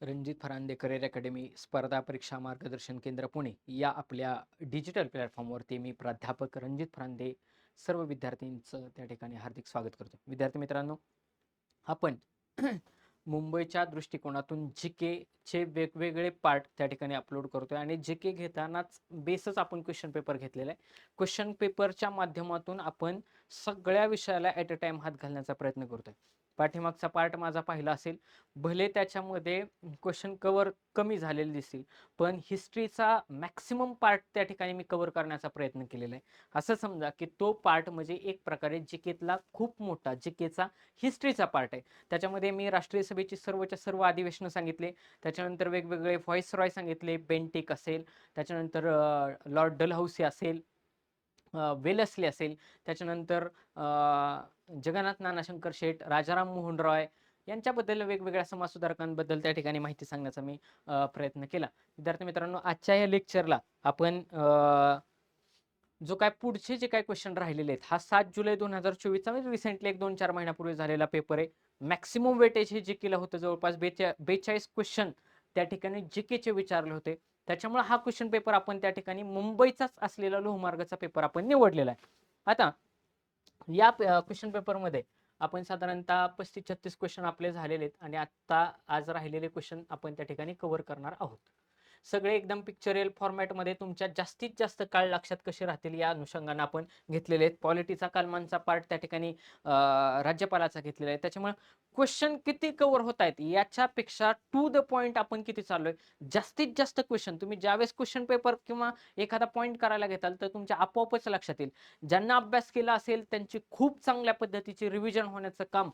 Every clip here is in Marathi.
रणजित फरांदे करिअर अकॅडमी स्पर्धा परीक्षा मार्गदर्शन केंद्र पुणे या आपल्या डिजिटल प्लॅटफॉर्मवरती मी प्राध्यापक रणजित फरांदे सर्व विद्यार्थ्यांचं त्या ठिकाणी हार्दिक स्वागत करतो. विद्यार्थी मित्रांनो, आपण मुंबईच्या दृष्टिकोनातून चे वेगवेगळे पार्ट त्या ठिकाणी अपलोड करतोय आणि जीके घेतानाच बेसच आपण क्वेश्चन पेपर घेतलेला आहे. क्वेश्चन पेपरच्या माध्यमातून आपण सगळ्या विषयाला ॲट अ टाइम हात घालण्याचा प्रयत्न करतोय. पाठीमागचा पार्ट माझा पहिला असेल, भले त्याच्यामध्ये क्वेश्चन कव्हर कमी झालेले दिसतील, पण हिस्ट्रीचा मॅक्सिमम पार्ट त्या ठिकाणी मी कव्हर करण्याचा प्रयत्न केलेला आहे. असं समजा की तो पार्ट म्हणजे एक प्रकारे जीकेतला खूप मोठा जीकेचा हिस्ट्रीचा पार्ट आहे. त्याच्यामध्ये मी राष्ट्रीय सभेची सर्वच्या सर्व अधिवेशनं सांगितले, त्याच्यानंतर वेगवेगळे व्हॉइसरॉय सांगितले, बेंटिक असेल, त्याच्यानंतर लॉर्ड डलहौसी असेल, वेलस्ली असेल, त्याच्यानंतर जगन्नाथ नानाशंकर शेठ, राजाराम मोहन रॉय यांच्याबद्दल वेगवेगळ्या समाजसुधारकांबद्दल त्या ठिकाणी माहिती सांगण्याचा मी प्रयत्न केला. विद्यार्थी मित्रांनो, आजच्या या लेक्चरला आपण जो काय पुढचे जे काय क्वेश्चन राहिलेले आहेत, हा 7 जुलै 2024चा म्हणजे रिसेंटली 1-2-4 महिन्यापूर्वी झालेला पेपर आहे. मॅक्सिमम वेटेज हे जीकेला होतं, जवळपास 42 क्वेश्चन त्या ठिकाणी जीकेचे विचारले होते. त्याच्यामुळे हा क्वेश्चन पेपर आपण त्या ठिकाणी मुंबईचाच असलेला लोहमार्गाचा पेपर आपण निवडलेला आहे. आता या क्वेश्चन पेपरमध्ये आपण साधारणतः 35-36 क्वेश्चन आपले झालेले आहेत आणि आता आज राहिलेले क्वेश्चन आपण त्या ठिकाणी कव्हर करणार आहोत. सगळे एकदम पिक्चरियल फॉर्मॅटमध्ये तुमच्या जास्तीत जास्त काळ लक्षात कसे राहतील या अनुषंगाने आपण घेतलेले आहेत. पॉलिटीचा कलमांचा पार्ट त्या ठिकाणी राज्यपालाचा घेतलेला आहे. त्याच्यामुळे क्वेश्चन किती कव्हर होत आहेत याच्यापेक्षा टू द पॉइंट आपण किती चाललोय, जास्तीत जास्त क्वेश्चन तुम्ही ज्यावेळेस क्वेश्चन पेपर किंवा एखादा पॉइंट करायला घेताल तर तुमच्या आपोआपच लक्षात येईल. ज्यांना अभ्यास केला असेल त्यांची खूप चांगल्या पद्धतीची रिव्हिजन होण्याचं काम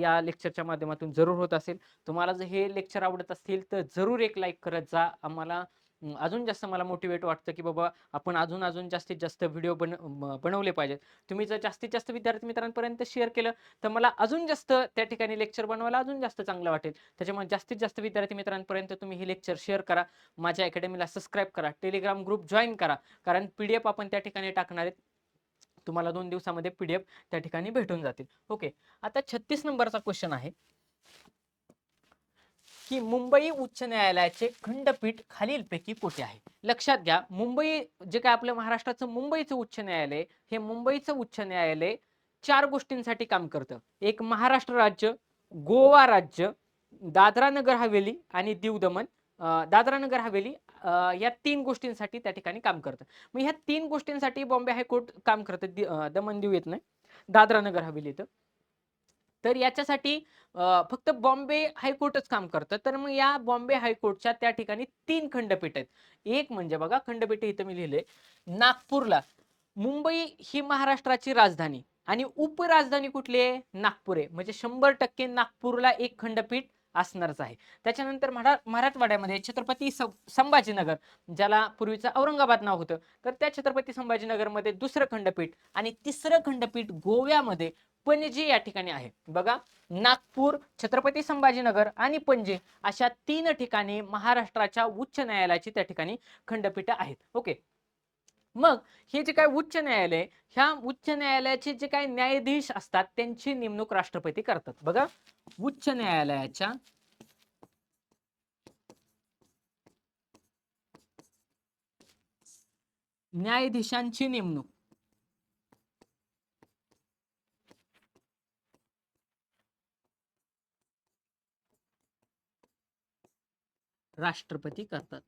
या लेक्चरच्या माध्यमातून जरूर होत असेल. तुम्हाला जर हे लेक्चर आवडत असतील तर जरूर एक लाईक करत जा. आम्हाला अजून जास्त मला मोटिवेट वाटतं की बाबा आपण अजून जास्तीत जास्त व्हिडिओ बनवले पाहिजेत. तुम्ही जर जास्तीत जास्त विद्यार्थी मित्रांपर्यंत शेअर केलं तर मला अजून जास्त त्या ठिकाणी लेक्चर बनवायला अजून जास्त चांगलं वाटेल. त्याच्यामुळे जास्तीत जास्त विद्यार्थी मित्रांपर्यंत तुम्ही हे लेक्चर शेअर करा, माझ्या अकॅडमीला सबस्क्राईब करा, टेलिग्राम ग्रुप जॉईन करा, कारण PDF आपण त्या ठिकाणी टाकणार आहेत. तुम्हाला 2 दिवसामध्ये PDF त्या ठिकाणी भेटून जातील. ओके, आता 36 नंबरचा क्वेश्चन आहे की मुंबई उच्च न्यायालयाचे खंडपीठ खालीलपैकी कोठे आहे. लक्षात घ्या, मुंबई जे काय आपलं महाराष्ट्राचं मुंबईचं उच्च न्यायालय, हे मुंबईचं उच्च न्यायालय 4 गोष्टींसाठी काम करतं. एक महाराष्ट्र राज्य, गोवा राज्य, दादरा नगर हवेली आणि दीव दमण. दादरा नगर हवेली या 3 गोष्टींसाठी त्या ठिकाणी काम करतं. मग ह्या 3 गोष्टींसाठी बॉम्बे हायकोर्ट काम करतं. दमण दीव येत नाही, दादरा नगर हवेली येतं. तर याच्यासाठी फक्त बॉम्बे हायकोर्टच काम करतं. तर मग या बॉम्बे हायकोर्टच्या त्या ठिकाणी 3 खंडपीठ आहेत. एक म्हणजे बघा, खंडपीठ इथं मी लिहिले नागपूरला. मुंबई ही महाराष्ट्राची राजधानी आणि उपराजधानी कुठली आहे, नागपूर आहे. म्हणजे 100% नागपूरला एक खंडपीठ असणारच आहे. त्याच्यानंतर मराठवाड्यामध्ये छत्रपती संभाजीनगर, ज्याला पूर्वीचं औरंगाबाद नाव होतं, तर त्या छत्रपती संभाजीनगरमध्ये दुसरं खंडपीठ आणि तिसरं खंडपीठ गोव्यामध्ये पणजी या ठिकाणी आहे. बघा, नागपूर, छत्रपती संभाजीनगर आणि पणजी अशा 3 ठिकाणी महाराष्ट्राच्या उच्च न्यायालयाची त्या ठिकाणी खंडपीठ आहेत. ओके, मग हे जे काय उच्च न्यायालय, ह्या उच्च न्यायालयाचे जे काय न्यायाधीश असतात त्यांची नेमणूक राष्ट्रपती करतात. बघा, उच्च न्यायालयाच्या न्यायाधीशांची नेमणूक राष्ट्रपती करतात.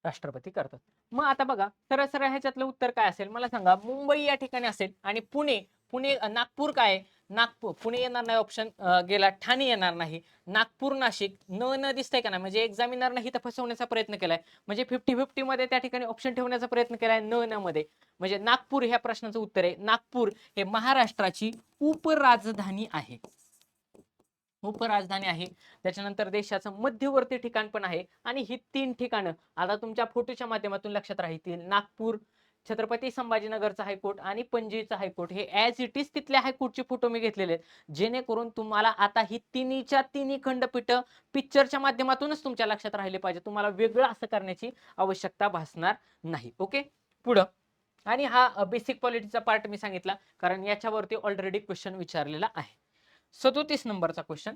राष्ट्रपती करतात. मग आता बघा, सरळ सरळ ह्याच्यातलं उत्तर काय असेल मला सांगा. मुंबई या ठिकाणी असेल आणि नागपूर काय आहे? नागपूर, पुणे येणार नाही ऑप्शन, गेला. ठाणे येणार नाही. नागपूर, नाशिक, न दिसतंय का ना, म्हणजे एक्झामिनरनं इथं फसवण्याचा प्रयत्न केलाय. म्हणजे 50-50 मध्ये त्या ठिकाणी ऑप्शन ठेवण्याचा प्रयत्न केलाय न मध्ये. म्हणजे नागपूर ह्या प्रश्नाचं उत्तर आहे. नागपूर हे महाराष्ट्राची उपराजधानी आहे. उपराजधानी आहे. त्याच्यानंतर देशाचं मध्यवर्ती ठिकाण पण आहे. आणि ही 3 ठिकाणं आता तुमच्या फोटोच्या माध्यमातून लक्षात राहतील. नागपूर, छत्रपती संभाजीनगरचा हायकोर्ट आणि पणजीचा हायकोर्ट हे ॲज इट इज तिथल्या हायकोर्टचे फोटो मी घेतलेले आहेत, जेणेकरून तुम्हाला आता ही तिन्ही खंडपीठ पिक्चरच्या माध्यमातूनच तुमच्या लक्षात राहिले पाहिजे. तुम्हाला वेगळं असं करण्याची आवश्यकता भासणार नाही. ओके, पुढं आणि हा बेसिक पॉलिटीचा पार्ट मी सांगितला कारण याच्यावरती ऑलरेडी क्वेश्चन विचारलेला आहे. 37 नंबरचा क्वेश्चन,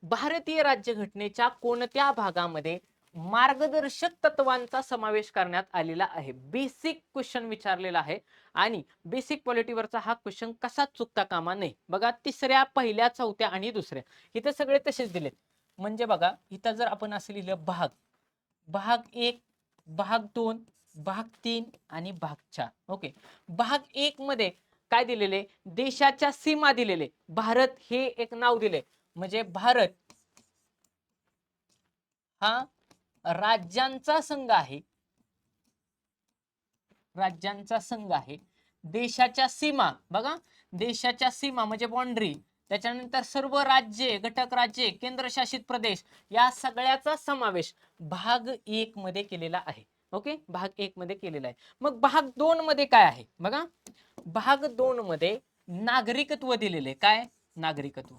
भारतीय राज्यघटनेच्या कोणत्या भागामध्ये मार्गदर्शक तत्वांचा समावेश करण्यात आलेला आहे? बेसिक क्वेश्चन विचारलेला आहे आणि बेसिक पॉलिटीवरचा हा क्वेश्चन कसा चुकता कामा नये. बघा, तिसऱ्या, पहिल्या, चौथ्या आणि दुसऱ्या इथे सगळे तसेच दिलेत. म्हणजे बघा, इथं जर आपण असं लिहिलं भाग 1, भाग 2, भाग 3 आणि भाग 4. ओके, भाग 1 मध्ये काय दिलेले? देशाच्या सीमा दिलेले. भारत हे एक नाव दिले, म्हणजे भारत हा राज्यांचा संघ आहे. राज्यांचा संघ आहे. देशाच्या सीमा, बघा, देशाच्या सीमा म्हणजे बाउंड्री, त्याच्यानंतर सर्व राज्ये, घटक राज्ये, केंद्रशासित प्रदेश या सगळ्याचा समावेश भाग 1 मध्ये केलेला आहे. ओके, भाग 1 मध्ये केलेला आहे. मग भाग 2 मध्ये काय आहे? बघा, भाग 2 मध्ये नागरिकत्व दिलेले. काय? नागरिकत्व.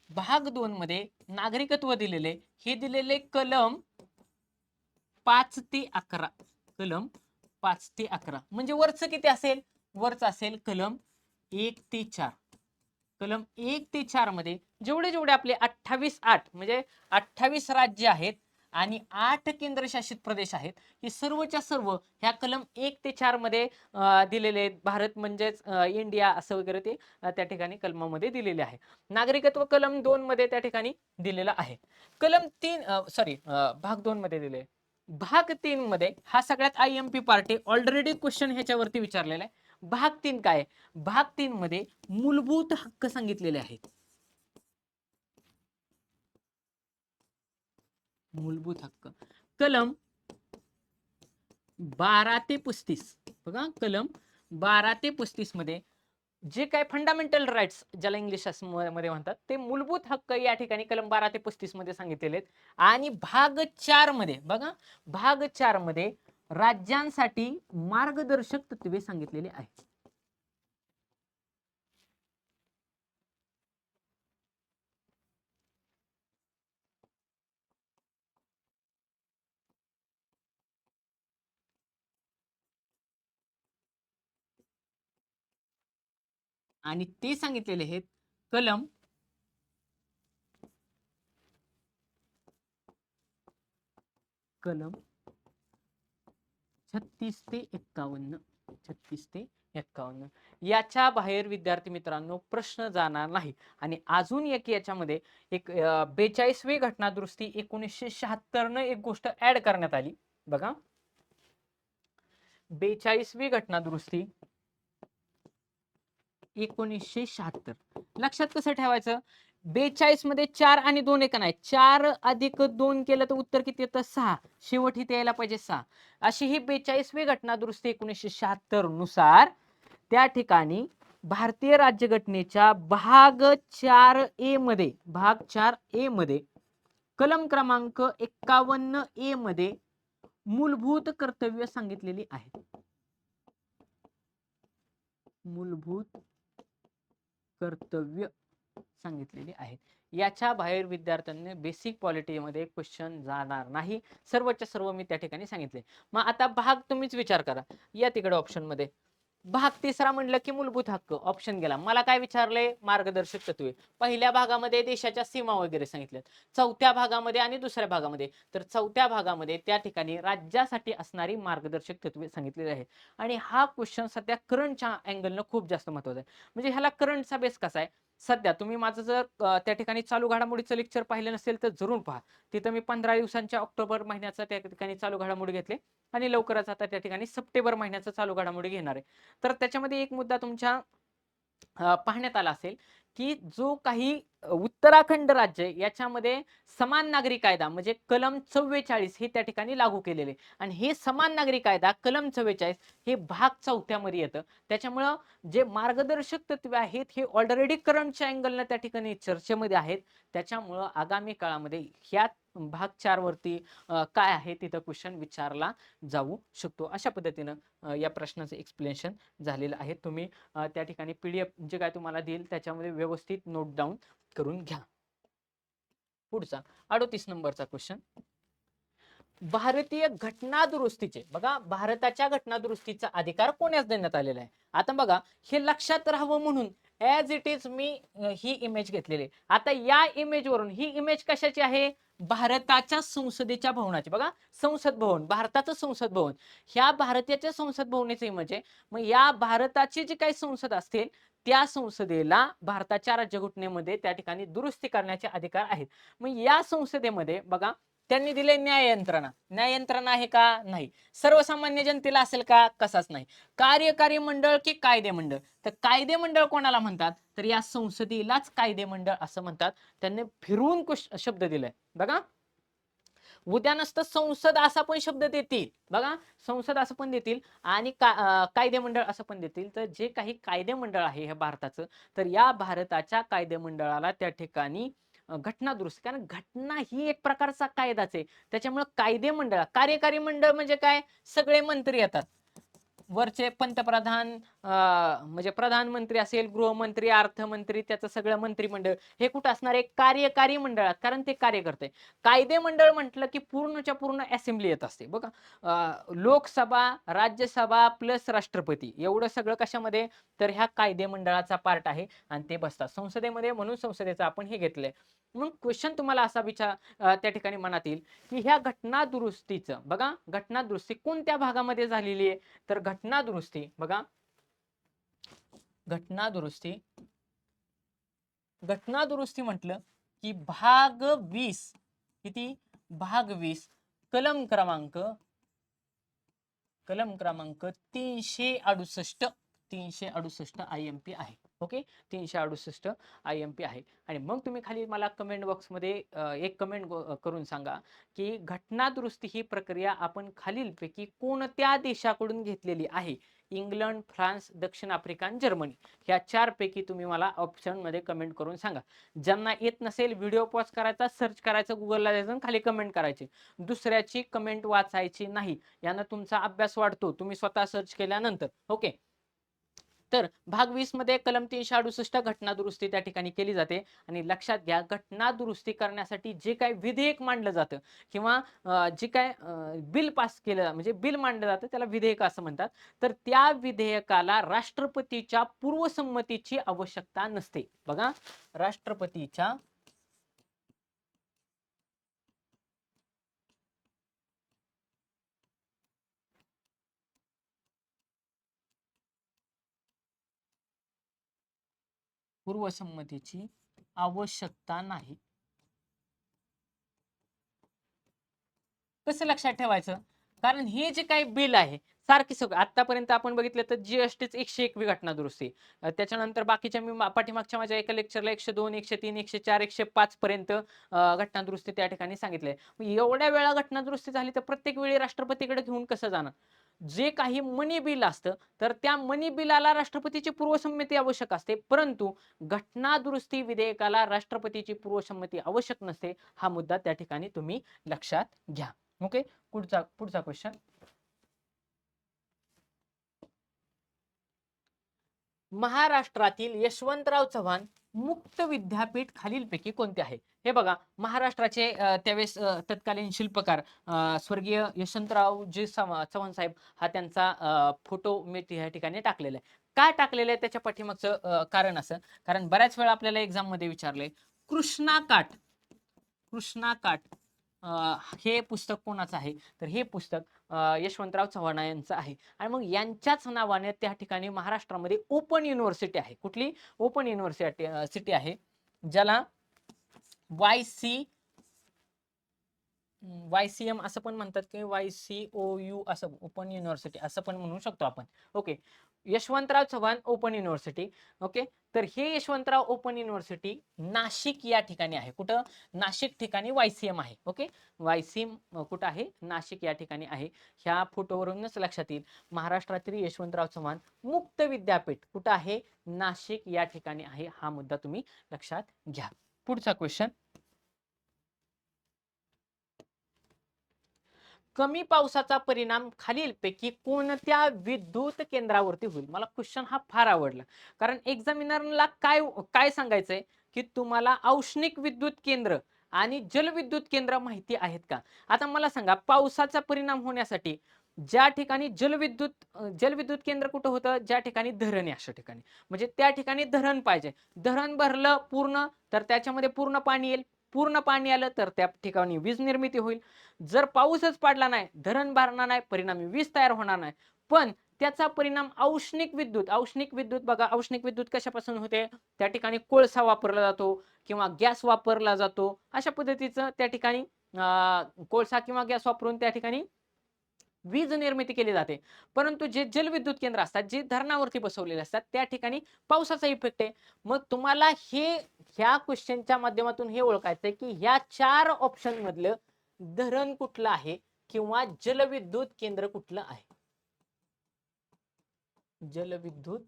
भाग 2 मध्ये नागरिकत्व दिलेले, हे दिलेले कलम 5 ते 11. कलम 5 ते 11 म्हणजे वरचं किती असेल? वरचं असेल कलम 1 ते 4. कलम 1 ते 4 मध्ये जेवढे जेवढे आपले 28 म्हणजे 28 राज्य आहेत आणि 8 केंद्रशासित प्रदेश आहेत, हे सर्वच्या सर्व ह्या कलम 1 ते 4 मध्ये दिलेले आहेत. भारत म्हणजेच इंडिया असं वगैरे ते त्या ठिकाणी कलमामध्ये दिलेले आहे. नागरिकत्व कलम 2 मध्ये त्या ठिकाणी दिलेला आहे. कलम 3 भाग 2 मध्ये दिले. भाग 3 मध्ये हा सगळ्यात IMP पार्ट आहे. ऑलरेडी क्वेश्चन ह्याच्यावरती विचारलेला आहे. भाग 3 काय? भाग 3 मध्ये मूलभूत हक्क सांगितलेले आहेत. मूलभूत हक्क कलम 12 ते 35. बघा, कलम 12 ते 35 मध्ये जे काय फंडामेंटल राईट्स ज्याला इंग्लिश मध्ये म्हणतात, ते मूलभूत हक्क या ठिकाणी कलम 12 ते 35 मध्ये सांगितलेले आहेत. आणि भाग 4 मध्ये, बघा, भाग 4 मध्ये राज्यांसाठी मार्गदर्शक तत्वे सांगितलेली आहेत. आणि ते सांगितलेले आहेत कलम 36 ते 51. 36 ते 51 याच्या बाहेर विद्यार्थी मित्रांनो प्रश्न जाणार नाही. आणि अजून एक याच्यामध्ये एक 42वी घटना दुरुस्ती 1976 न एक गोष्ट ऍड करण्यात आली. बघा, 42वी घटना दुरुस्ती 1976. लक्षात कसं ठेवायचं? 42 मध्ये 4 आणि 2 एक नाही, 4 अधिक 2 केलं तर उत्तर किती येतं? 6. शेवट इथे यायला पाहिजे 6. अशी ही 42वी घटना दुरुस्ती 1976 नुसार त्या ठिकाणी भारतीय राज्यघटनेच्या भाग 4A मध्ये, भाग 4A मध्ये कलम क्रमांक 51A मध्ये मूलभूत कर्तव्य सांगितलेली आहेत. मूलभूत कर्तव्य सांगितलेली आहेत. याच्या बाहेर विद्यार्थ्यांनी बेसिक पॉलिटी मध्ये क्वेश्चन जाणार नाही. सर्वच्या सर्व मी त्या ठिकाणी सांगितले. मग आता भाग तुम्हीच विचार करा. या तिकडे ऑप्शन मध्ये भाग 3 म्हणलं की मूलभूत हक्क ऑप्शन गेला. मला काय विचारले? मार्गदर्शक तत्वे. पहिल्या भागामध्ये देशाच्या सीमा वगैरे सांगितल्यात. चौथ्या भागामध्ये आणि दुसऱ्या भागामध्ये, तर चौथ्या भागामध्ये त्या ठिकाणी राज्यासाठी असणारी मार्गदर्शक तत्वे सांगितलेली आहे. आणि हा क्वेश्चन सध्या करंटच्या अँगलनं खूप जास्त महत्वाचा आहे. म्हणजे ह्याला करंटचा बेस कसा आहे? सध्या तुम्ही माझं जर त्या ठिकाणी चालू घडामोडीचं लेक्चर पाहिलं नसेल तर जरूर पहा. तिथं मी 15 दिवसांच्या ऑक्टोबर महिन्याचा त्या ठिकाणी चालू घडामोडी घेतले आणि लवकरच आता त्या ठिकाणी सप्टेंबर महिन्याचा चालू घडामोडी घेणार आहे. तर त्याच्यामध्ये एक मुद्दा तुमच्या पाहण्यात आला असेल की जो काही उत्तराखंड राज्य आहे याच्यामध्ये समान नागरी कायदा म्हणजे कलम 44 हे त्या ठिकाणी लागू केलेले. आणि हे समान नागरी कायदा कलम 44 हे भाग 4 मध्ये येतं. त्याच्यामुळं जे मार्गदर्शक तत्वे आहेत हे ऑलरेडी करंटच्या अँगलनं त्या ठिकाणी चर्चेमध्ये आहेत. त्याच्यामुळं आगामी काळामध्ये ह्या भाग 4 वरती काय आहे तिथं क्वेश्चन विचारला जाऊ शकतो. अशा पद्धतीनं या प्रश्नाचं एक्सप्लेनेशन झालेलं आहे. तुम्ही त्या ठिकाणी PDF जे काय तुम्हाला देईल त्याच्यामध्ये व्यवस्थित नोट डाऊन करून घ्या. पुढचा 38 नंबरचा क्वेश्चन, भारतीय घटना दुरुस्तीचे, बघा भारताच्या घटना दुरुस्तीचा अधिकार कोणास देण्यात आलेला आहे. आता बघा हे लक्षात राहावं म्हणून as it is me he image घेतलेली आहे. आता या इमेज वरून, ही इमेज कशाची आहे, भारताच्या संसदेच्या भवनाची. बघा संसद भवन, भारताचं संसद भवन, ह्या भारताच्या संसद भवनाची इमेज आहे. मग या भारताची जी काही संसद असतील त्या संसदेला भारताच्या राज्यघटनेमध्ये त्या ठिकाणी दुरुस्ती करण्याचे अधिकार आहेत. मग या संसदेमध्ये बघा त्यांनी दिले न्याय यंत्रणा. न्याय यंत्रणा आहे का, नाही. सर्वसामान्य जनतेला असेल का, कसाच नाही. कार्यकारी मंडळ की कायदे मंडळ, तर कायदे मंडळ कोणाला म्हणतात, तर या संसदेलाच कायदे मंडळ असं म्हणतात. त्यांनी फिरवून शब्द दिलाय बघा. उद्या नसतं संसद असा पण शब्द देतील बघा, संसद असं पण देतील आणि कायदे मंडळ असं पण देतील. तर जे काही कायदे मंडळ आहे हे भारताचं, तर या भारताच्या कायदे मंडळाला त्या ठिकाणी घटना दुरुस्ती, कारण घटना ही एक प्रकारचा कायदाच आहे. त्याच्यामुळे कायदे मंडळ, कार्यकारी मंडळ म्हणजे काय, सगळे मंत्री येतात वरचे, पंतप्रधान म्हणजे प्रधानमंत्री असेल, गृहमंत्री, अर्थमंत्री, त्याचं सगळं मंत्रिमंडळ हे कुठं असणार आहे, कार्यकारी मंडळात, कारण ते कार्य करते. कायदे मंडळ म्हटलं की पूर्णच्या पूर्ण असेंब्ली येत असते बघा. लोकसभा, राज्यसभा प्लस राष्ट्रपती एवढं सगळं कशामध्ये, तर ह्या कायदे मंडळाचा पार्ट आहे आणि ते बसतात संसदेमध्ये, म्हणून संसदेचं आपण हे घेतलंय. मग क्वेश्चन तुम्हाला असा त्या ठिकाणी मनात येईल की ह्या घटना दुरुस्तीचं बघा, घटना दुरुस्ती कोणत्या भागामध्ये झालेली आहे, तर घटना दुरुस्ती बघा, घटना दुरुस्ती, घटना दुरुस्ती म्हटलं की भाग 20, किती, भाग 20, कलम क्रमांक 368 IMP आहे. ओके, 368 IMP आहे. आणि मग तुम्ही खाली मला कमेंट बॉक्समध्ये एक कमेंट करून सांगा की घटना दुरुस्ती ही प्रक्रिया आपण खालीलपैकी कोणत्या देशाकडून घेतलेली आहे. इंग्लंड, फ्रान्स, दक्षिण आफ्रिका आणि जर्मनी, ह्या 4 पैकी तुम्ही मला ऑप्शन मध्ये कमेंट करून सांगा. ज्यांना येत नसेल व्हिडिओ पॉज करायचा, सर्च करायचं, गुगलला जायचं, खाली कमेंट करायची. दुसऱ्याची कमेंट वाचायची नाही, यानं तुमचा अभ्यास वाढतो तुम्ही स्वतः सर्च केल्यानंतर. ओके, तर भाग 20 मध्ये कलम 368 घटना दुरुस्ती त्या ठिकाणी केली जाते. आणि लक्षात घ्या, घटना दुरुस्ती करण्यासाठी जे काही विधेयक मांडलं जातं किंवा जे काय बिल पास केलं, म्हणजे बिल मांडलं जातं त्याला विधेयक असं म्हणतात. तर त्या विधेयकाला राष्ट्रपतीच्या पूर्वसंमतीची आवश्यकता नसते बघा. राष्ट्रपतीच्या पूर्वसंमतीची आवश्यकता नाही. कसं लक्षात ठेवायचं, कारण हे जे काही बिल आहे सारखी सगळं आतापर्यंत आपण बघितलं तर जीएसटीच 101वी घटना दुरुस्ती, त्याच्यानंतर बाकीच्या मी पाठीमागच्या माझ्या एका लेक्चरला 102, 103, 104, 105 पर्यंत घटना दुरुस्ती त्या ठिकाणी सांगितलंय. एवढ्या वेळा घटना दुरुस्ती झाली तर प्रत्येक वेळी राष्ट्रपतीकडे घेऊन कसं जाणार. जे काही मनी बिल असतं तर त्या मनी बिलाला राष्ट्रपतीची पूर्वसंमती आवश्यक असते, परंतु घटना दुरुस्ती विधेयकाला राष्ट्रपतीची पूर्वसंमती आवश्यक नसते. हा मुद्दा त्या ठिकाणी तुम्ही लक्षात घ्या. ओके, पुढचा क्वेश्चन. महाराष्ट्रातील यशवंतराव चव्हाण मुक्त विद्यापीठ खालीलपैकी कोणते आहे. हे बघा, महाराष्ट्राचे त्यावेळेस तत्कालीन शिल्पकार स्वर्गीय यशवंतराव जी चव्हाण साहेब, हा त्यांचा फोटो मी या ठिकाणी टाकलेला आहे. काय टाकलेलं आहे त्याच्या पाठीमागचं कारण असं, कारण बऱ्याच वेळा आपल्याला एक्झाम मध्ये विचारले, कृष्णा काठ, कृष्णा काठ हे पुस्तक कोणाचं आहे, तर हे पुस्तक यशवंतराव चव्हाण यांचं आहे. आणि मग यांच्याच नावाने त्या ठिकाणी महाराष्ट्रामध्ये ओपन युनिव्हर्सिटी आहे. कुठली, ओपन युनिव्हर्सिटी सिटी आहे, ज्याला YCM असं पण म्हणतात की YCOU असं, ओपन युनिव्हर्सिटी असं पण म्हणू शकतो आपण. Okay, Yashwantrao Chavan open university. Okay, तर हे यशवंतराव ओपन युनिव्हर्सिटी नाशिक या ठिकाणी आहे. कुठं, नाशिक ठिकाणी YCM आहे. ओके, YCM कुठं आहे, नाशिक या ठिकाणी आहे. ह्या फोटोवरूनच लक्षात येईल महाराष्ट्रातील यशवंतराव चव्हाण मुक्त विद्यापीठ कुठं आहे, नाशिक या ठिकाणी आहे. हा मुद्दा तुम्ही लक्षात घ्या. पुढचा क्वेश्चन. कमी पावसाचा परिणाम खालीलपैकी कोणत्या विद्युत केंद्रावरती होईल. मला क्वेश्चन हा फार आवडला, कारण एक्झामिनरला काय काय सांगायचंय की तुम्हाला औष्णिक विद्युत केंद्र आणि जलविद्युत केंद्र माहिती आहेत का? आता मला सांगा, पावसाचा परिणाम होण्यासाठी ज्या ठिकाणी जलविद्युत केंद्र कुठं होतं? ज्या ठिकाणी धरण आहे अशा ठिकाणी. म्हणजे त्या ठिकाणी धरण पाहिजे. धरण भरलं पूर्ण तर त्याच्यामध्ये पूर्ण पाणी येईल. पूर्ण पाणी आलं तर त्या ठिकाणी वीज निर्मिती होईल. जर पाऊसच पडला नाही, धरण भरणार नाही, परिणामी वीज तयार होणार नाही. पण त्याचा परिणाम औष्णिक विद्युत बघा, औष्णिक विद्युत कशापासून होते? त्या ठिकाणी कोळसा वापरला जातो किंवा गॅस वापरला जातो. अशा पद्धतीचं त्या ठिकाणी कोळसा किंवा गॅस वापरून त्या ठिकाणी वीज निर्मिती केली जाते. परंतु जे जलविद्युत केंद्र असतात, जे धरणावरती बसवलेले असतात, त्या ठिकाणी पावसाचा इफेक्ट आहे. मग तुम्हाला ह्या क्वेश्चनच्या माध्यमातून हे ओळखायचंय की ह्या 4 ऑप्शन मधलं धरण कुठलं आहे किंवा जलविद्युत केंद्र कुठलं आहे. जलविद्युत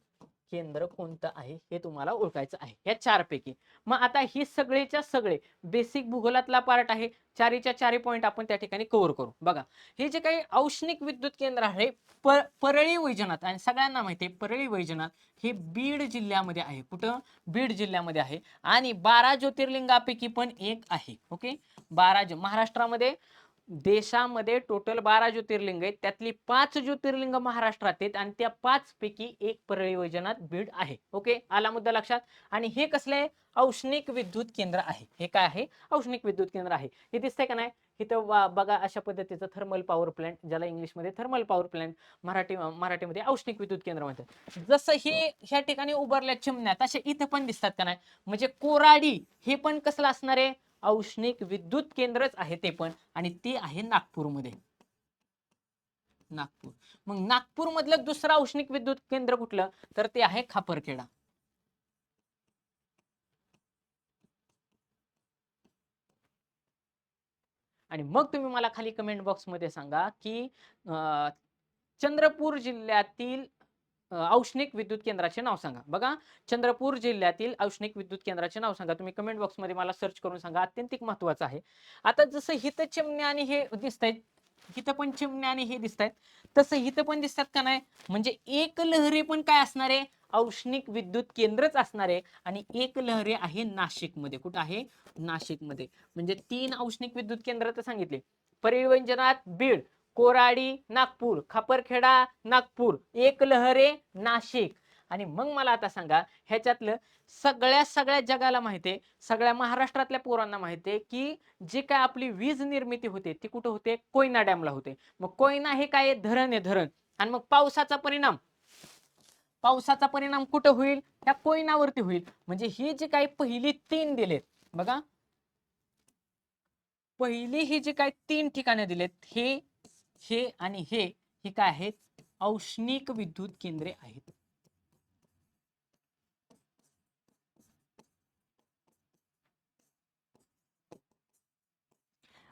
केंद्र कोणतं आहे हे तुम्हाला ओळखायचं आहे या 4 पैकी. मग आता ही सगळेच्या सगळे बेसिक भूगोलातला पार्ट आहे. चारीच्या चारी पॉईंट आपण त्या ठिकाणी कव्हर करू. बघा, हे जे काही औष्णिक विद्युत केंद्र आहे परळी वैजनाथ, आणि सगळ्यांना माहिती आहे परळी वैजनाथ हे बीड जिल्ह्यामध्ये आहे. कुठं? बीड जिल्ह्यामध्ये आहे आणि 12 ज्योतिर्लिंगापैकी पण एक आहे. ओके, महाराष्ट्रामध्ये देशामध्ये टोटल 12 ज्योतिर्लिंग आहेत. त्यातली 5 ज्योतिर्लिंग महाराष्ट्रात आहेत आणि त्या 5 पैकी एक परळी वैजनाथ बीड आहे. ओके, आला मुद्दा लक्षात. आणि हे कसले आहे? औष्णिक विद्युत केंद्र आहे. हे काय आहे? औष्णिक विद्युत केंद्र आहे. हे दिसतंय का नाही? इथं बघा, अशा पद्धतीचं थर्मल पॉवर प्लांट, ज्याला इंग्लिशमध्ये थर्मल पॉवर प्लांट, मराठीमध्ये औष्णिक विद्युत केंद्र म्हणतात. जसं ह्या ठिकाणी उभारल्या चिमण्या, तसे इथं पण दिसतात का नाही? म्हणजे कोराडी हे पण कसलं असणार आहे? औष्णिक विद्युत केंद्रच आहे ते पण, आणि ते आहे नागपूरमध्ये. नागपूर. मग नागपूर मधलं दुसरं औष्णिक विद्युत केंद्र कुठलं? तर ते आहे खापरखेडा. आणि मग तुम्ही मला खाली कमेंट बॉक्स मध्ये सांगा की चंद्रपूर जिल्ह्यातील औष्णिक विद्युत केंद्राचे नाव सांगा. बघा, चंद्रपूर जिल्ह्यातील औष्णिक विद्युत केंद्राचे नाव सांगा. तुम्ही कमेंट बॉक्स मध्ये मला सर्च करून सांगा, अत्यंत महत्वाचं आहे. आता जसं हित चिमण्या आणि हे दिसतायत, हिथं पण चिमण्या आणि हे दिसतायत, तसं हिथं पण दिसतात का नाही? म्हणजे एक लहरी पण काय असणार आहे? औष्णिक विद्युत केंद्रच असणार आहे. आणि एक लहरी आहे नाशिक मध्ये. कुठं आहे? नाशिक मध्ये. म्हणजे 3 औष्णिक विद्युत केंद्र तर सांगितले: परळी वैजनाथ बीड, कोराडी नागपूर, खापरखेडा नागपूर, एक लहरे नाशिक. आणि मग मला आता सांगा, ह्याच्यातलं सगळ्या जगाला माहितीये, सगळ्या महाराष्ट्रातल्या पोरांना माहितीये की जी काय आपली वीज निर्मिती होते ती कुठं होते? कोयना डॅमला होते. मग कोयना हे काय? धरण आहे, धरण. आणि मग पावसाचा परिणाम कुठं होईल? ह्या कोयनावरती होईल. म्हणजे ही जी काही पहिली 3 दिलेत बघा, पहिली ही जी काही 3 ठिकाणे दिलेत, हे आणि हे काय आहेत? औष्णिक विद्युत केंद्रे आहेत.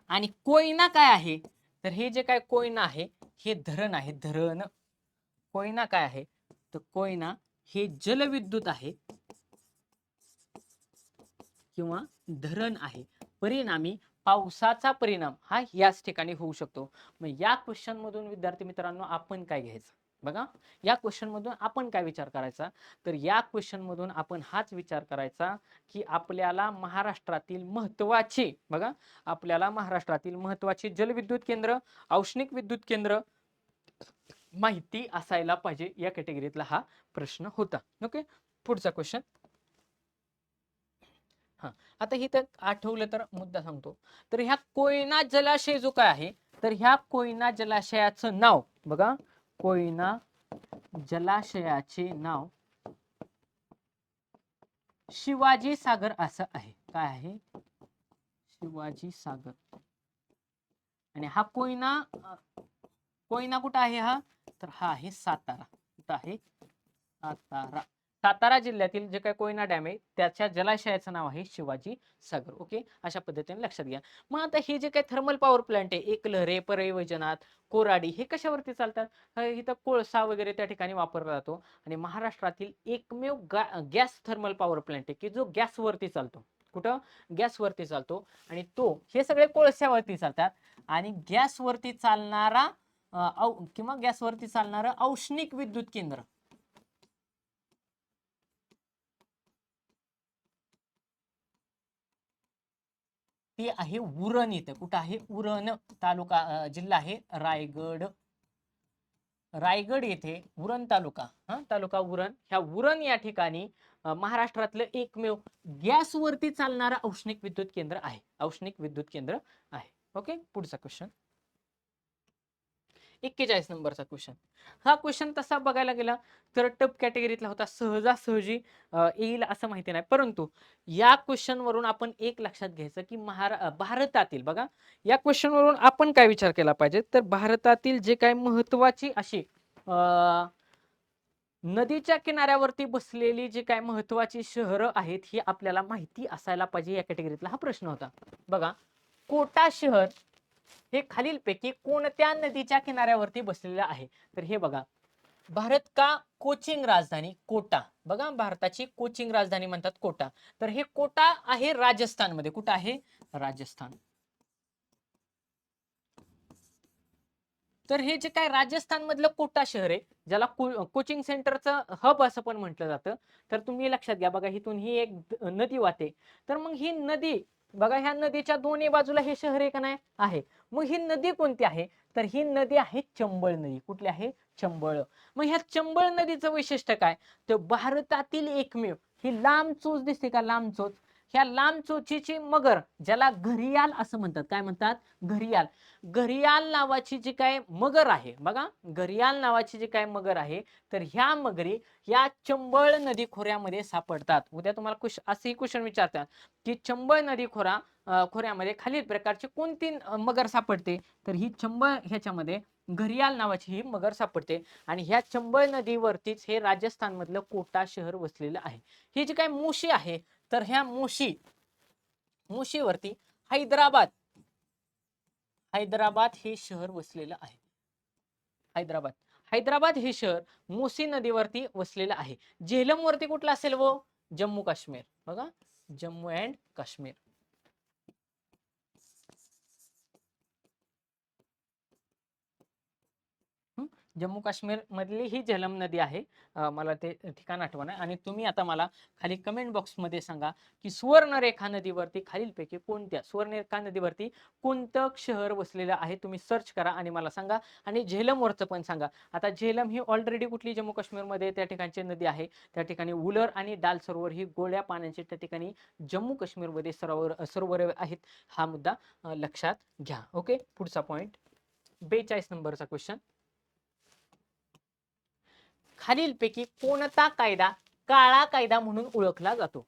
आणि कोयना काय आहे? तर हे जे काय कोयना आहे हे धरण आहे, धरण. कोयना काय आहे? तर कोयना हे जलविद्युत आहे किंवा धरण आहे. परिणामी पावसाचा परिणाम हा याच ठिकाणी होऊ शकतो. मग या क्वेश्चन मधून विद्यार्थी मित्रांनो आपण काय घ्यायचं? बघा, या क्वेश्चन मधून आपण काय विचार करायचा? तर या क्वेश्चन मधून आपण हाच विचार करायचा की आपल्याला महाराष्ट्रातील महत्त्वाची, बघा, आपल्याला महाराष्ट्रातील महत्त्वाची जलविद्युत केंद्र, औष्णिक विद्युत केंद्र माहिती असायला पाहिजे. या कॅटेगरीतला हा प्रश्न होता. ओके, पुढचा क्वेश्चन. हा, आता हे तर आठवलं तर मुद्दा सांगतो. तर ह्या कोयना जलाशय जो काय आहे, तर ह्या कोयना जलाशयाचं नाव बघा, कोयना जलाशयाचे नाव शिवाजी सागर असं आहे. काय आहे? शिवाजी सागर. आणि हा कोयना कुठं आहे? हा तर हा आहे सातारा. कुठं आहे? सातारा. सातारा जिल्ह्यातील जे काही कोयना डॅम आहे त्याच्या जलाशयाचं नाव आहे शिवाजी सागर. ओके, अशा पद्धतीने लक्षात घ्या. मग आता हे जे काही थर्मल पॉवर प्लांट आहे, एकलहरे, परळी वैजनाथ, कोराडी, हे कशावरती चालतात? इथं कोळसा वगैरे त्या ठिकाणी वापरला जातो. आणि महाराष्ट्रातील एकमेव गॅस थर्मल पॉवर प्लांट आहे की जो गॅसवरती चालतो. कुठं? गॅसवरती चालतो. आणि हे सगळे कोळशावरती चालतात. आणि गॅसवरती चालणारा किंवा गॅसवरती चालणारं औष्णिक विद्युत केंद्र, ते आहे उरण इथं. कुठं आहे? उरण तालुका, जिल्हा आहे रायगड. रायगड येथे उरण तालुका, तालुका उरण, ह्या उरण या ठिकाणी महाराष्ट्रातलं एकमेव गॅसवरती चालणारं औष्णिक विद्युत केंद्र आहे. औष्णिक विद्युत केंद्र आहे. ओके, पुढचा क्वेश्चन 41 नंबरचा क्वेश्चन. हा क्वेश्चन तसा बघायला गेला तर टप कॅटेगरीतला होता, सहजासहजी येईल असं माहिती नाही. परंतु या क्वेश्चन वरून आपण एक लक्षात घ्यायचं की भारतातील, बघा या क्वेश्चन वरून आपण काय विचार केला पाहिजे, तर भारतातील जे काही महत्वाची अशी नदीच्या किनाऱ्यावरती बसलेली जी काय महत्वाची शहरं आहेत ही आपल्याला माहिती असायला पाहिजे. या कॅटेगरीतला हा प्रश्न होता. बघा, कोटा शहर हे खालीलपैकी कोणत्या नदीच्या किनाऱ्यावरती बसलेलं आहे? तर हे बघा, भारत का कोचिंग राजधानी कोटा. बघा, भारताची कोचिंग राजधानी म्हणतात कोटा. तर हे कोटा आहे राजस्थान मध्ये. कुठं आहे? राजस्थान. तर हे जे काय राजस्थान मधलं कोटा शहर आहे, ज्याला कोचिंग सेंटरचं हब असं पण म्हटलं जातं, तर तुम्ही लक्षात घ्या. बघा, इथून ही एक नदी वाहते. तर मग ही नदी, बघा ह्या नदीच्या दोन्ही बाजूला हे शहर आहे का नाही आहे. मग ही नदी कोणती आहे? तर ही नदी आहे चंबळ नदी. कुठली आहे? चंबळ. मग ह्या चंबळ नदीचं वैशिष्ट्य काय? तर भारतातील एकमेव ही लांब चोच दिसते का? लांब चोच. ह्या लांब चोचीची मगर, ज्याला घरियाल असं म्हणतात. काय म्हणतात? घरियाल. घरियाल नावाची जी काय मगर आहे, बघा घरियाल नावाची जी काय मगर आहे, तर ह्या मगरी या चंबळ नदी खोऱ्यामध्ये सापडतात. उद्या तुम्हाला असेही क्वेश्चन विचारतात की चंबळ नदी खोऱ्यामध्ये खालील प्रकारची कोणती मगर सापडते? तर ही चंबळ ह्याच्यामध्ये घरियाल नावाची ही मगर सापडते. आणि ह्या चंबळ नदीवरतीच हे राजस्थान मधलं कोटा शहर वसलेलं आहे. ही जी काय मोशी आहे, तर ह्या मोशीवरती हैदराबाद हे शहर वसलेलं आहे. हैदराबाद हे शहर मोसी नदीवरती वसलेलं आहे. झेलम वरती कुठला असेल? वो जम्मू काश्मीर. बघा, जम्मू अँड काश्मीर. जम्मू काश्मीर मधली ही झेलम नदी आहे. मला ते ठिकाण आठवण आहे. आणि तुम्ही आता मला खाली कमेंट बॉक्स मध्ये सांगा की सुवर्णरेखा नदीवरती खालीलपैकी कोणत्या, सुवर्णरेखा नदीवरती कोणतं शहर वसलेलं आहे? तुम्ही सर्च करा आणि मला सांगा. आणि झेलम वरचं पण सांगा. आता झेलम ही ऑलरेडी कुठली जम्मू काश्मीर मध्ये त्या ठिकाणची नदी आहे. त्या ठिकाणी उलर आणि डाल सरोवर ही गोड्या पाण्याचे त्या ठिकाणी जम्मू काश्मीर मध्ये सरोवर आहेत. हा मुद्दा लक्षात घ्या. ओके, पुढचा पॉइंट 42 नंबरचा क्वेश्चन. खालीलपैकी कोणता कायदा काळा कायदा म्हणून ओळखला जातो?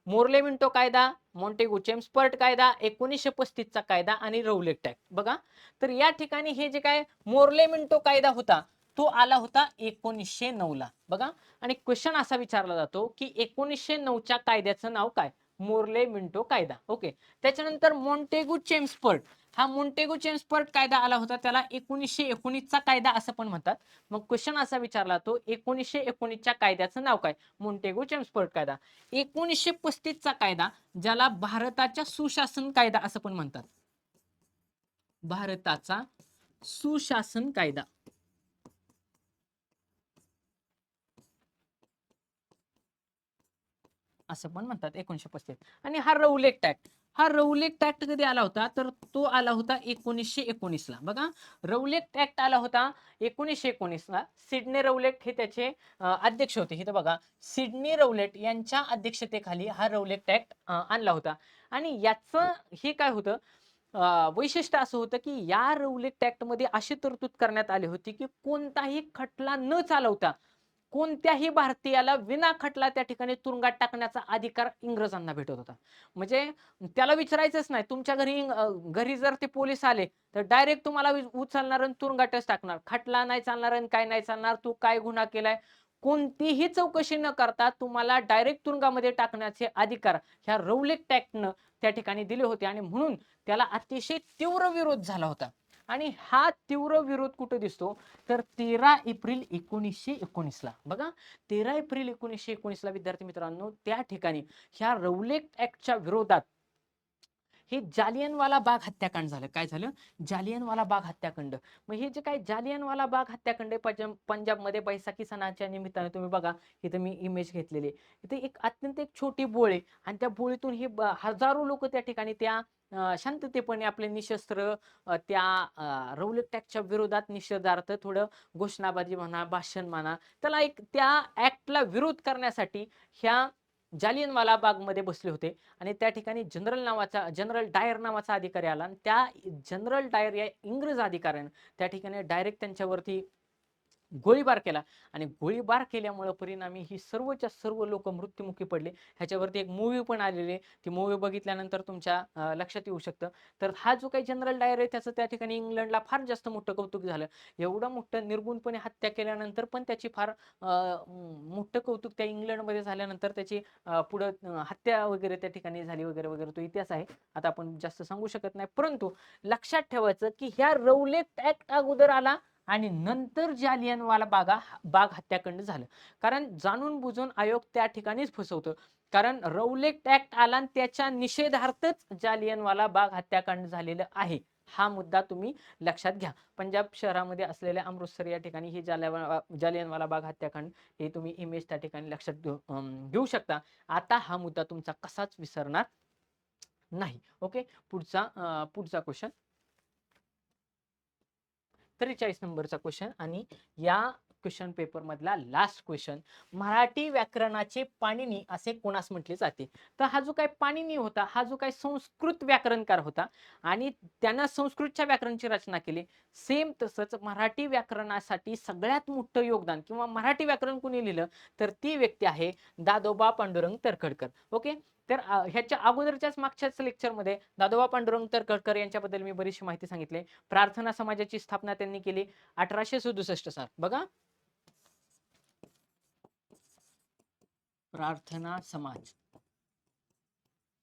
मोर्ले मिंटो कायदा, मॉन्टेगू चेम्सफर्ड कायदा, 1935 चा कायदा आणि रौलेट ऍक्ट. बघा, तर या ठिकाणी हे जे काय मोर्ले मिंटो कायदा होता, तो आला होता 1909 ला. बघा, आणि क्वेश्चन असा विचारला जातो की 1909 च्या कायद्याचं नाव काय? मोर्ले मिंटो कायदा. ओके. त्याच्यानंतर मॉन्टेगू चेम्सफर्ड, हा मॉन्टेगू चेम्सफर्ड कायदा आला होता, त्याला 1919 चा कायदा असं पण म्हणतात. मग क्वेश्चन असा विचारला तो 1919 च्या कायद्याचं नाव काय? मॉन्टेगू चेम्सफर्ड कायदा. 1935 चा कायदा, ज्याला भारताच्या सुशासन कायदा असं पण म्हणतात. भारताचा सुशासन कायदा असं पण म्हणतात 1935. आणि हा रौलेट ऍक्ट, हा रौलेट ऍक्ट कधी आला होता? तर तो आला होता 1919 ला. बघा, रौलेट ऍक्ट आला होता 1919 ला. सिडनी रौलेट हे त्याचे अध्यक्ष होते. इथं बघा, सिडनी रौलेट यांच्या अध्यक्षतेखाली हा रौलेट ऍक्ट आणला होता. आणि याचं हे काय होतं, वैशिष्ट्य असं होतं की या रौलेट ऍक्ट मध्ये अशी तरतूद करण्यात आली होती की कोणताही खटला न चालवता कोणत्याही भारतीयाला विना खटला त्या ठिकाणी तुरुंगात टाकण्याचा अधिकार इंग्रजांना भेटत होता. म्हणजे त्याला विचारायचंच नाही, तुमच्या घरी जर ते पोलीस आले तर डायरेक्ट तुम्हाला उचलणार आणि तुरुंगातच टाकणार. खटला नाही चालणार आणि काय नाही चालणार, तू काय गुन्हा केलाय कोणतीही चौकशी न करता तुम्हाला डायरेक्ट तुरुंगामध्ये टाकण्याचे अधिकार ह्या रौलेट ऍक्टनं त्या ठिकाणी दिले होते. आणि म्हणून त्याला अतिशय तीव्र विरोध झाला होता. आणि हा तीव्र विरोध कुठे दिसतो? तर 13 एप्रिल 1919 ला. बघा, 13 एप्रिल 1919 ला विद्यार्थी मित्रांनो त्या ठिकाणी ह्या रौलेट ऍक्टच्या विरोधात हे जालियनवाला बाग हत्याकांड झालं. काय झालं? जालियनवाला बाग हत्याकांड. मग हे जे काय जालियनवाला बाग हत्याकांड पंजाबमध्ये बैसाखी सणाच्या निमित्ताने तुम्ही बघा, इथं मी इमेज घेतलेली आहे. इथे एक अत्यंत एक छोटी बोळ आहे आणि त्या बोळीतून हे हजारो लोक त्या ठिकाणी त्या शांततेपणे आपले निशस्त्र त्या रौलट टॅक्सच्या विरोधात निषेधार्थ थोडं घोषणाबाजी म्हणा, भाषण म्हणा, त्याला एक त्या ऍक्टला विरोध करण्यासाठी ह्या जालियनवाला बागमध्ये बसले होते. आणि त्या ठिकाणी जनरल डायर नावाचा अधिकारी आला आणि त्या जनरल डायर या इंग्रज अधिकाऱ्याने त्या ठिकाणी डायरेक्ट त्यांच्यावरती गोळीबार केला आणि गोळीबार केल्यामुळे परिणामी ही सर्वच्या सर्व लोक मृत्युमुखी पडले. ह्याच्यावरती एक मूवी पण आलेली आहे. ती मूवी बघितल्यानंतर तुमच्या लक्षात येऊ शकतं. तर हा जो काही जनरल डायर आहे त्याचं त्या ठिकाणी इंग्लंडला फार जास्त मोठं कौतुक झालं. एवढं मोठं निर्गुणपणे हत्या केल्यानंतर पण त्याची फार मोठं कौतुक त्या इंग्लंडमध्ये झाल्यानंतर त्याची पुढं हत्या वगैरे त्या ठिकाणी झाली वगैरे वगैरे तो इतिहास आहे. आता आपण जास्त सांगू शकत नाही, परंतु लक्षात ठेवायचं की ह्या रौलेट ऍक्ट अगोदर आला आणि नंतर जालियनवाला बाग हत्याकांड झालं. कारण जाणून बुजून आयोग त्या ठिकाणीच फसवतो. कारण रौलेट ऍक्ट आला आणि त्याच्या निषेधार्थच जालियनवाला बाग हत्याकांड झालेलं आहे. हा मुद्दा तुम्ही लक्षात घ्या. पंजाब शहरामध्ये असलेल्या अमृतसर या ठिकाणी हे जालियनवाला बाग हत्याकांड हे तुम्ही इमेज त्या ठिकाणी लक्षात घेऊ शकता. आता हा मुद्दा तुमचा कसाच विसरणार नाही. ओके, पुढचा क्वेश्चन 43 नंबरचा क्वेश्चन आणि या क्वेश्चन पेपर मधला लास्ट क्वेश्चन. मराठी व्याकरणाचे पाणिनी असे कोणास म्हटले जाते? तर हा जो काही पाणिनी होता, हा जो काही संस्कृत व्याकरणकार होता आणि त्यानं संस्कृतच्या व्याकरणाची रचना केली. सेम तसंच मराठी व्याकरणासाठी सगळ्यात मोठं योगदान किंवा मराठी व्याकरण कोणी लिहिलं तर ती व्यक्ती आहे दादोबा पांडुरंग तरखडकर. ओके, तर ह्याच्या अगोदरच्याच मागच्याच लेक्चरमध्ये दादोबा पांडुरंग तरखडकर यांच्याबद्दल मी बरीचशी माहिती सांगितली. प्रार्थना समाजाची स्थापना त्यांनी केली 1867 साल. बघा, प्रार्थना समाज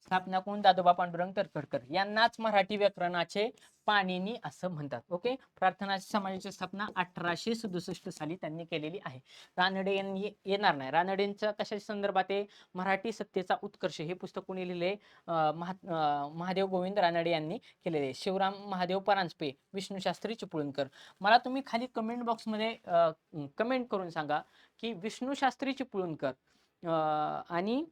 स्थापना कोण? दादोबा पांडुरंग तरखडकर. यांनाच मराठी व्याकरणाचे पाणिनी असं म्हणतात. ओके, प्रार्थना समाजाची स्थापना 1867 साली त्यांनी केलेली आहे. रानडे यांनी येणार नाही. रानडेंच्या कशा संदर्भात आहे? मराठी सत्तेचा उत्कर्ष हे पुस्तक कोणी लिहिले? महादेव गोविंद रानडे यांनी केलेले. शिवराम महादेव परांजपे, विष्णुशास्त्री चिपळूणकर. मला तुम्ही खाली कमेंट बॉक्समध्ये कमेंट करून सांगा की विष्णुशास्त्री चिपळूणकर आणि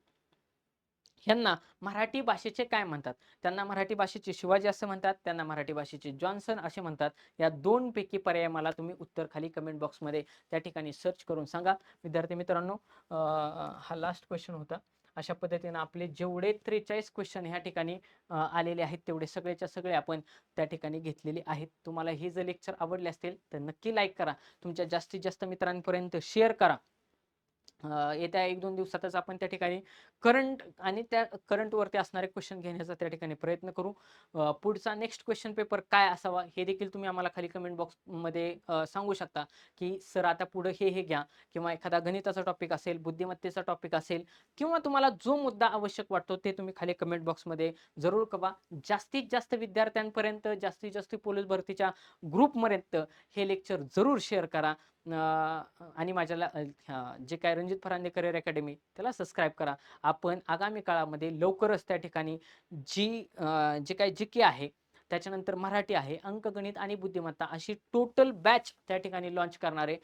ह्यांना मराठी भाषेचे काय म्हणतात? त्यांना मराठी भाषेचे शिवाजी असं म्हणतात, त्यांना मराठी भाषेचे जॉन्सन असे म्हणतात. या दोन पैकी पर्याय मला तुम्ही उत्तर खाली कमेंट बॉक्समध्ये त्या ठिकाणी सर्च करून सांगा. विद्यार्थी मित्रांनो, हा लास्ट क्वेश्चन होता. अशा पद्धतीने आपले जेवढे 43 क्वेश्चन ह्या ठिकाणी आलेले आहेत तेवढे सगळेच्या सगळे आपण त्या ठिकाणी घेतलेले आहेत. तुम्हाला हे जर लेक्चर आवडले असतील तर नक्की लाईक करा, तुमच्या जास्तीत जास्त मित्रांपर्यंत शेअर करा. येत्या 1-2 दिवसातच आपण त्या ठिकाणी करंट आणि त्या करंटवरती असणारे क्वेश्चन घेण्याचा त्या ठिकाणी प्रयत्न करू. पुढचा नेक्स्ट क्वेश्चन पेपर काय असावा हे देखील तुम्ही आम्हाला खाली कमेंट बॉक्समध्ये सांगू शकता की सर आता पुढे हे घ्या, किंवा एखादा गणिताचा टॉपिक असेल, बुद्धिमत्तेचा टॉपिक असेल, किंवा तुम्हाला जो मुद्दा आवश्यक वाटतो ते तुम्ही खाली कमेंट बॉक्समध्ये जरूर कळवा. जास्तीत जास्त विद्यार्थ्यांपर्यंत, जास्तीत जास्त पोलीस भरतीच्या ग्रुपपर्यंत हे लेक्चर जरूर शेअर करा. आणि माझ्याला जे काय रणजित फरांदे करिअर अकॅडमी त्याला सबस्क्राईब करा. आपण आगामी काळामध्ये लवकरच त्या ठिकाणी जे काही जीके आहे, त्याच्यानंतर मराठी आहे, अंकगणित आणि बुद्धिमत्ता अशी टोटल बॅच त्या ठिकाणी लॉन्च करणारे.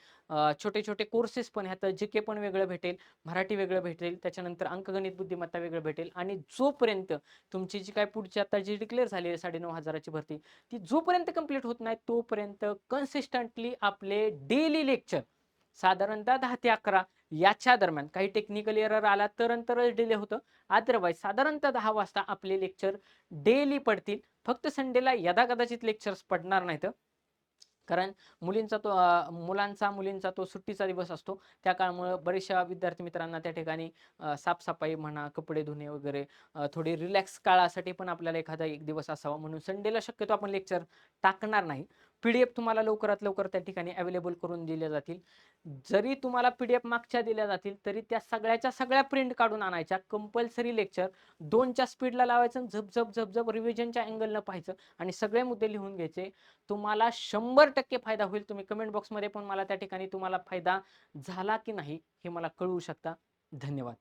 छोटे छोटे कोर्सेस पण ह्यात जीके पण वेगळं भेटेल, मराठी वेगळं भेटेल, त्याच्यानंतर अंकगणित बुद्धिमत्ता वेगळं भेटेल. आणि जोपर्यंत तुमची जी काय पुढची आता जी डिक्लेअर झाली आहे 9,500ची भरती, ती जोपर्यंत कंप्लीट होत नाही तोपर्यंत कन्सिस्टंटली आपले डेली लेक्चर साधारणतः 10 ते 11 याच्या दरम्यान, काही टेक्निकल एरर आला तरच डिले होतं, अदरवाईज साधारणतः 10 वाजता आपले लेक्चर डेली पडतील. फक्त संडेला यदाकदाचित लेक्चर्स पडणार नाहीत, कारण मुलींचा तो सुट्टीचा दिवस असतो. त्या काळामुळे बरेचशा विद्यार्थी मित्रांना त्या ठिकाणी साफसफाई म्हणा, कपडे धुणे वगैरे, थोडी रिलॅक्स काळासाठी पण आपल्याला एखादा एक दिवस असावा, म्हणून संडेला शक्यतो आपण लेक्चर टाकणार नाही. PDF तुम्हाला लवकरात लवकर त्या ठिकाणी अवेलेबल करून दिल्या जातील. जरी तुम्हाला PDF मागच्या दिल्या जातील तरी त्या सगळ्याच्या सगळ्या प्रिंट काढून आणायच्या. कंपल्सरी लेक्चर 2च्या स्पीडला लावायचं, झप रिव्हिजनच्या अँगलनं पाहायचं आणि सगळे मुद्दे लिहून घ्यायचे. तुम्हाला 100% फायदा होईल. तुम्ही कमेंट बॉक्समध्ये पण मला त्या ठिकाणी तुम्हाला फायदा झाला की नाही हे मला कळवू शकता. धन्यवाद.